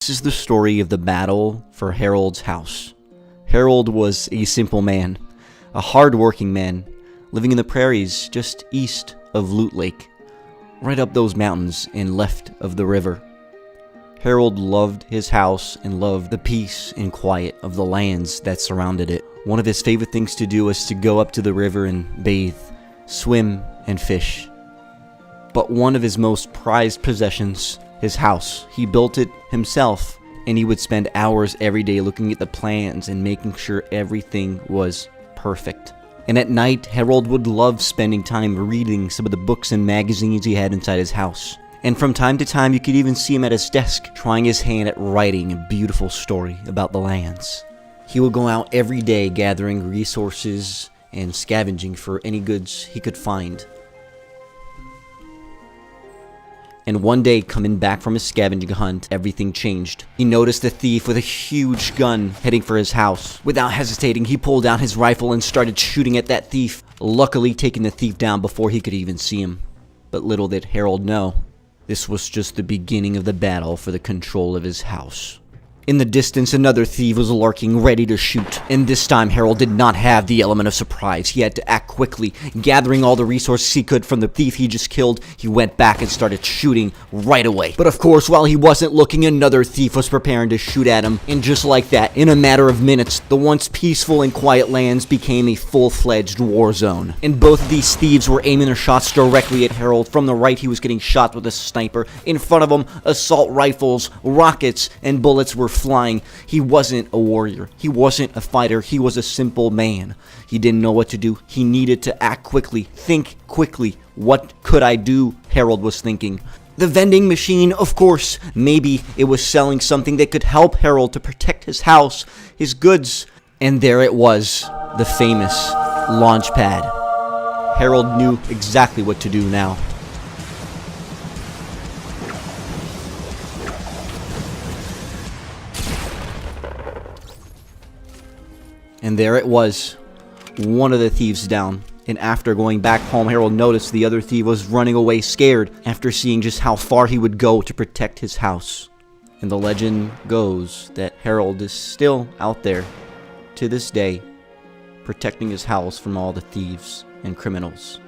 This is the story of the battle for Herald's house. Herald was a simple man, a hard-working man, living in the prairies just east of Loot Lake, right up those mountains and left of the river. Herald loved his house and loved the peace and quiet of the lands that surrounded it. One of his favorite things to do was to go up to the river and bathe, swim, and fish. But one of his most prized possessions, his house, he built it himself, and he would spend hours every day looking at the plans and making sure everything was perfect. And at night, Herald would love spending time reading some of the books and magazines he had inside his house. And from time to time, you could even see him at his desk, trying his hand at writing a beautiful story about the lands. He would go out every day gathering resources and scavenging for any goods he could find. And one day, coming back from his scavenging hunt, everything changed. He noticed a thief with a huge gun heading for his house. Without hesitating, he pulled out his rifle and started shooting at that thief, luckily taking the thief down before he could even see him. But little did Herald know, this was just the beginning of the battle for the control of his house. In the distance, another thief was lurking, ready to shoot. And this time, Herald did not have the element of surprise. He had to act quickly. Gathering all the resources he could from the thief he just killed, he went back and started shooting right away. But of course, while he wasn't looking, another thief was preparing to shoot at him. And just like that, in a matter of minutes, the once peaceful and quiet lands became a full-fledged war zone. And both of these thieves were aiming their shots directly at Herald. From the right, he was getting shot with a sniper. In front of him, assault rifles, rockets, and bullets were flying. He wasn't a warrior. He wasn't a fighter. He was a simple man. He didn't know what to do. He needed to act quickly, think quickly. What could I do? Herald was thinking. The vending machine, of course. Maybe it was selling something that could help Herald to protect his house, his goods. And there it was, the famous launch pad. Herald knew exactly what to do now. And there it was, one of the thieves down. And after going back home, Herald noticed the other thief was running away scared after seeing just how far he would go to protect his house. And the legend goes that Herald is still out there, to this day, protecting his house from all the thieves and criminals.